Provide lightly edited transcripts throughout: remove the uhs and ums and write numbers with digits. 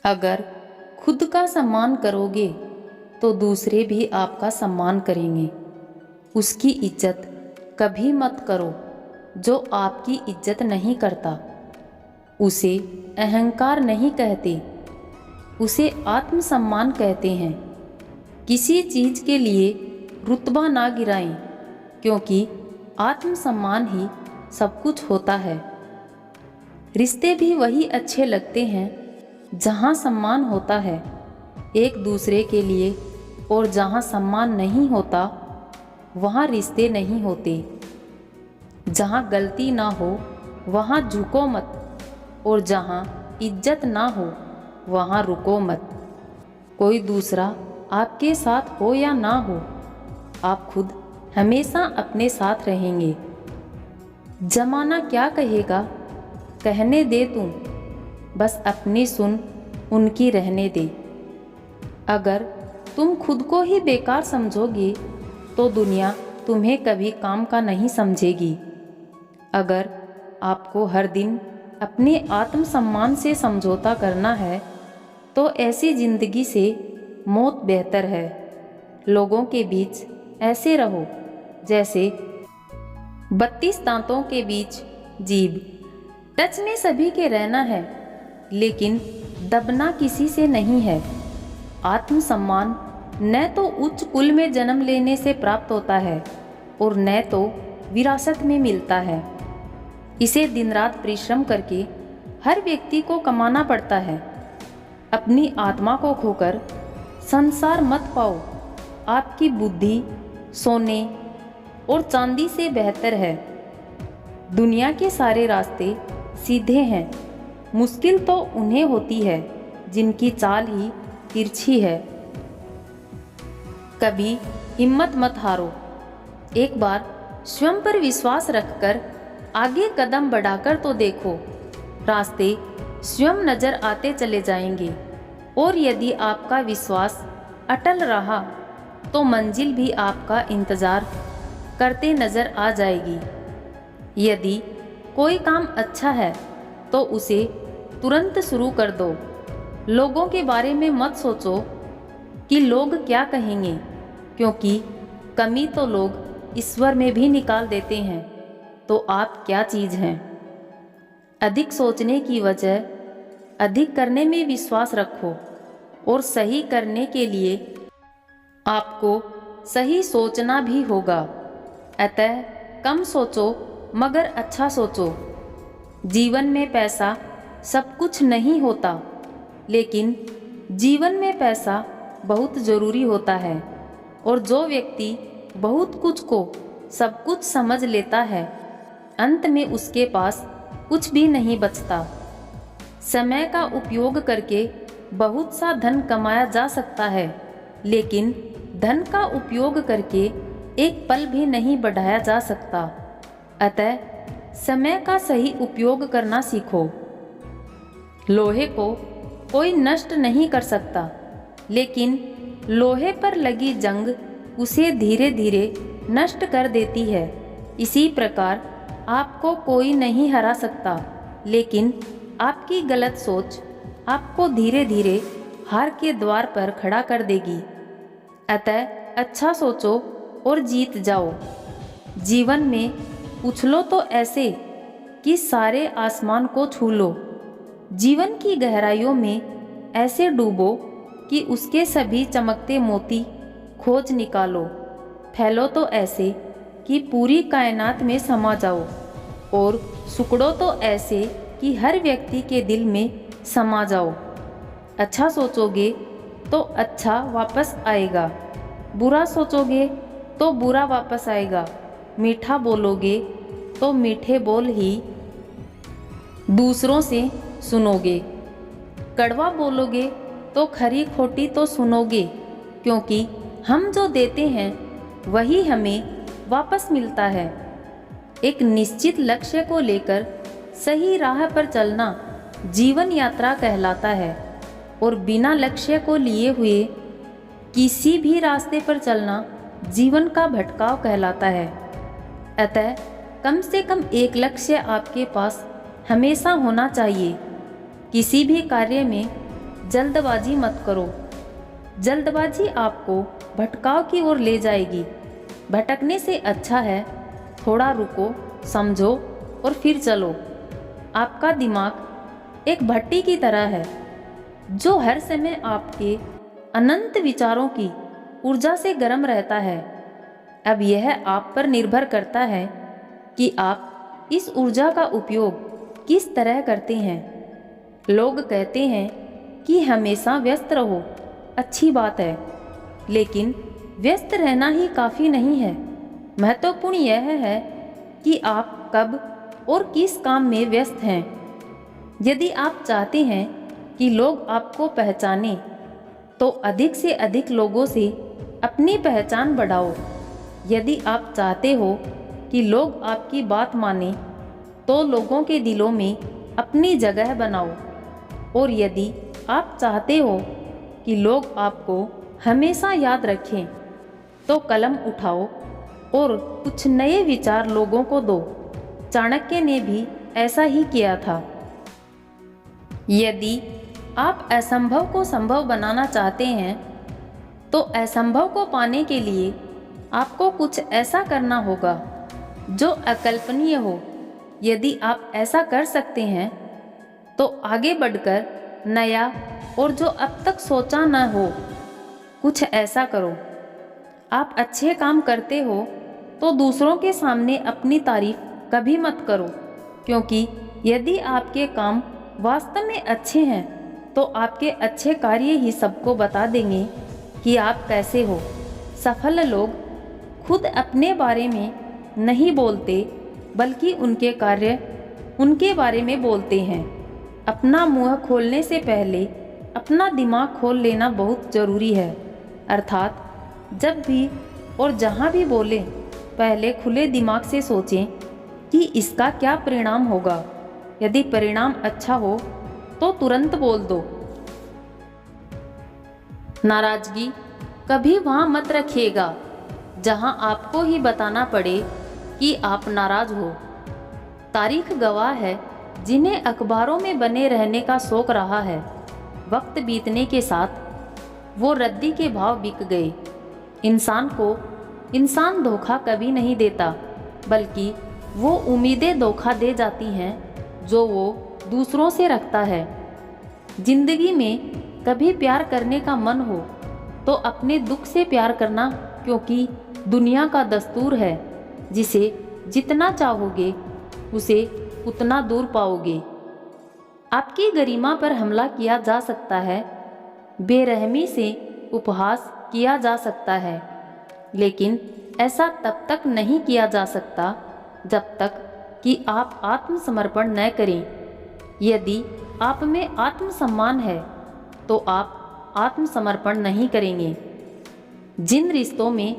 अगर खुद का सम्मान करोगे तो दूसरे भी आपका सम्मान करेंगे। उसकी इज्जत कभी मत करो जो आपकी इज्जत नहीं करता। उसे अहंकार नहीं कहते, उसे आत्मसम्मान कहते हैं। किसी चीज़ के लिए रुतबा ना गिराएं, क्योंकि आत्मसम्मान ही सब कुछ होता है। रिश्ते भी वही अच्छे लगते हैं जहाँ सम्मान होता है एक दूसरे के लिए, और जहाँ सम्मान नहीं होता वहाँ रिश्ते नहीं होते। जहाँ गलती ना हो वहाँ झुको मत, और जहाँ इज्जत ना हो वहाँ रुको मत। कोई दूसरा आपके साथ हो या ना हो, आप खुद हमेशा अपने साथ रहेंगे। जमाना क्या कहेगा कहने दे तुम, बस अपनी सुन उनकी रहने दे। अगर तुम खुद को ही बेकार समझोगे तो दुनिया तुम्हें कभी काम का नहीं समझेगी। अगर आपको हर दिन अपने आत्मसम्मान से समझौता करना है तो ऐसी जिंदगी से मौत बेहतर है। लोगों के बीच ऐसे रहो जैसे 32 दांतों के बीच जीभ। टच में सभी के रहना है, लेकिन दबना किसी से नहीं है। आत्मसम्मान न तो उच्च कुल में जन्म लेने से प्राप्त होता है और न तो विरासत में मिलता है। इसे दिन रात परिश्रम करके हर व्यक्ति को कमाना पड़ता है। अपनी आत्मा को खोकर संसार मत पाओ। आपकी बुद्धि सोने और चांदी से बेहतर है। दुनिया के सारे रास्ते सीधे हैं, मुश्किल तो उन्हें होती है जिनकी चाल ही तिरछी है। कभी हिम्मत मत हारो। एक बार स्वयं पर विश्वास रखकर आगे कदम बढ़ाकर तो देखो। रास्ते स्वयं नजर आते चले जाएंगे, और यदि आपका विश्वास अटल रहा तो मंजिल भी आपका इंतजार करते नजर आ जाएगी। यदि कोई काम अच्छा है तो उसे तुरंत शुरू कर दो। लोगों के बारे में मत सोचो कि लोग क्या कहेंगे, क्योंकि कमी तो लोग ईश्वर में भी निकाल देते हैं। तो आप क्या चीज़ हैं? अधिक सोचने की वजह अधिक करने में विश्वास रखो, और सही करने के लिए आपको सही सोचना भी होगा। अतः कम सोचो मगर अच्छा सोचो। जीवन में पैसा सब कुछ नहीं होता, लेकिन जीवन में पैसा बहुत ज़रूरी होता है। और जो व्यक्ति बहुत कुछ को सब कुछ समझ लेता है, अंत में उसके पास कुछ भी नहीं बचता। समय का उपयोग करके बहुत सा धन कमाया जा सकता है, लेकिन धन का उपयोग करके एक पल भी नहीं बढ़ाया जा सकता। अतः समय का सही उपयोग करना सीखो। लोहे को कोई नष्ट नहीं कर सकता, लेकिन लोहे पर लगी जंग उसे धीरे धीरे नष्ट कर देती है। इसी प्रकार आपको कोई नहीं हरा सकता, लेकिन आपकी गलत सोच आपको धीरे धीरे हार के द्वार पर खड़ा कर देगी। अतः अच्छा सोचो और जीत जाओ। जीवन में उछलो तो ऐसे कि सारे आसमान को छू लो। जीवन की गहराइयों में ऐसे डूबो कि उसके सभी चमकते मोती खोज निकालो। फैलो तो ऐसे कि पूरी कायनात में समा जाओ, और सुकड़ो तो ऐसे कि हर व्यक्ति के दिल में समा जाओ। अच्छा सोचोगे तो अच्छा वापस आएगा, बुरा सोचोगे तो बुरा वापस आएगा। मीठा बोलोगे तो मीठे बोल ही दूसरों से सुनोगे। कड़वा बोलोगे तो खरी खोटी तो सुनोगे, क्योंकि हम जो देते हैं वही हमें वापस मिलता है। एक निश्चित लक्ष्य को लेकर सही राह पर चलना जीवन यात्रा कहलाता है, और बिना लक्ष्य को लिए हुए किसी भी रास्ते पर चलना जीवन का भटकाव कहलाता है। अतः कम से कम एक लक्ष्य आपके पास हमेशा होना चाहिए। किसी भी कार्य में जल्दबाजी मत करो। जल्दबाजी आपको भटकाव की ओर ले जाएगी। भटकने से अच्छा है थोड़ा रुको, समझो और फिर चलो। आपका दिमाग एक भट्टी की तरह है जो हर समय आपके अनंत विचारों की ऊर्जा से गर्म रहता है। अब यह आप पर निर्भर करता है कि आप इस ऊर्जा का उपयोग किस तरह करते हैं। लोग कहते हैं कि हमेशा व्यस्त रहो, अच्छी बात है, लेकिन व्यस्त रहना ही काफ़ी नहीं है। महत्वपूर्ण यह है कि आप कब और किस काम में व्यस्त हैं। यदि आप चाहते हैं कि लोग आपको पहचानें, तो अधिक से अधिक लोगों से अपनी पहचान बढ़ाओ। यदि आप चाहते हो कि लोग आपकी बात मानें, तो लोगों के दिलों में अपनी जगह बनाओ। और यदि आप चाहते हो कि लोग आपको हमेशा याद रखें, तो कलम उठाओ और कुछ नए विचार लोगों को दो। चाणक्य ने भी ऐसा ही किया था। यदि आप असंभव को संभव बनाना चाहते हैं, तो असंभव को पाने के लिए आपको कुछ ऐसा करना होगा जो अकल्पनीय हो। यदि आप ऐसा कर सकते हैं, तो आगे बढ़कर नया और जो अब तक सोचा न हो, कुछ ऐसा करो। आप अच्छे काम करते हो तो दूसरों के सामने अपनी तारीफ कभी मत करो, क्योंकि यदि आपके काम वास्तव में अच्छे हैं, तो आपके अच्छे कार्य ही सबको बता देंगे कि आप कैसे हो। सफल लोग खुद अपने बारे में नहीं बोलते, बल्कि उनके कार्य उनके बारे में बोलते हैं। अपना मुंह खोलने से पहले अपना दिमाग खोल लेना बहुत ज़रूरी है। अर्थात जब भी और जहाँ भी बोलें, पहले खुले दिमाग से सोचें कि इसका क्या परिणाम होगा। यदि परिणाम अच्छा हो तो तुरंत बोल दो। नाराजगी कभी वहाँ मत रखिएगा जहाँ आपको ही बताना पड़े कि आप नाराज हो। तारीख गवाह है जिन्हें अखबारों में बने रहने का शौक रहा है, वक्त बीतने के साथ वो रद्दी के भाव बिक गए। इंसान को इंसान धोखा कभी नहीं देता, बल्कि वो उम्मीदें धोखा दे जाती हैं जो वो दूसरों से रखता है। जिंदगी में कभी प्यार करने का मन हो तो अपने दुख से प्यार करना, क्योंकि दुनिया का दस्तूर है जिसे जितना चाहोगे उसे उतना दूर पाओगे। आपकी गरिमा पर हमला किया जा सकता है, बेरहमी से उपहास किया जा सकता है, लेकिन ऐसा तब तक नहीं किया जा सकता जब तक कि आप आत्मसमर्पण न करें। यदि आप में आत्मसम्मान है तो आप आत्मसमर्पण नहीं करेंगे। जिन रिश्तों में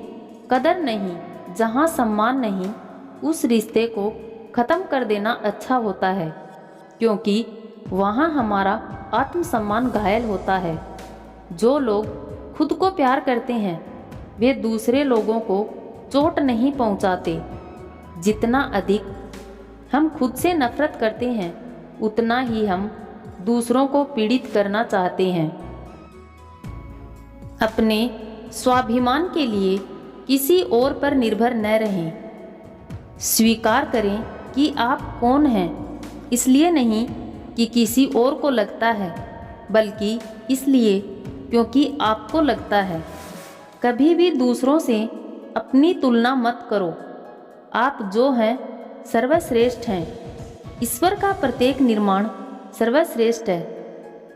कदर नहीं, जहां सम्मान नहीं, उस रिश्ते को ख़त्म कर देना अच्छा होता है, क्योंकि वहां हमारा आत्मसम्मान घायल होता है। जो लोग खुद को प्यार करते हैं वे दूसरे लोगों को चोट नहीं पहुंचाते। जितना अधिक हम खुद से नफरत करते हैं, उतना ही हम दूसरों को पीड़ित करना चाहते हैं। अपने स्वाभिमान के लिए किसी और पर निर्भर न रहें। स्वीकार करें कि आप कौन हैं, इसलिए नहीं कि किसी और को लगता है, बल्कि इसलिए क्योंकि आपको लगता है। कभी भी दूसरों से अपनी तुलना मत करो। आप जो हैं सर्वश्रेष्ठ हैं। ईश्वर का प्रत्येक निर्माण सर्वश्रेष्ठ है।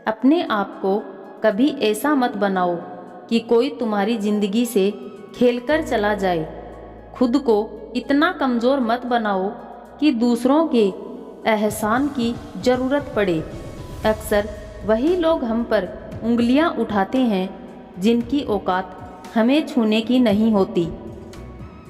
अपने आप को कभी ऐसा मत बनाओ कि कोई तुम्हारी जिंदगी से खेलकर चला जाए। खुद को इतना कमज़ोर मत बनाओ कि दूसरों के एहसान की ज़रूरत पड़े। अक्सर वही लोग हम पर उंगलियां उठाते हैं जिनकी औकात हमें छूने की नहीं होती।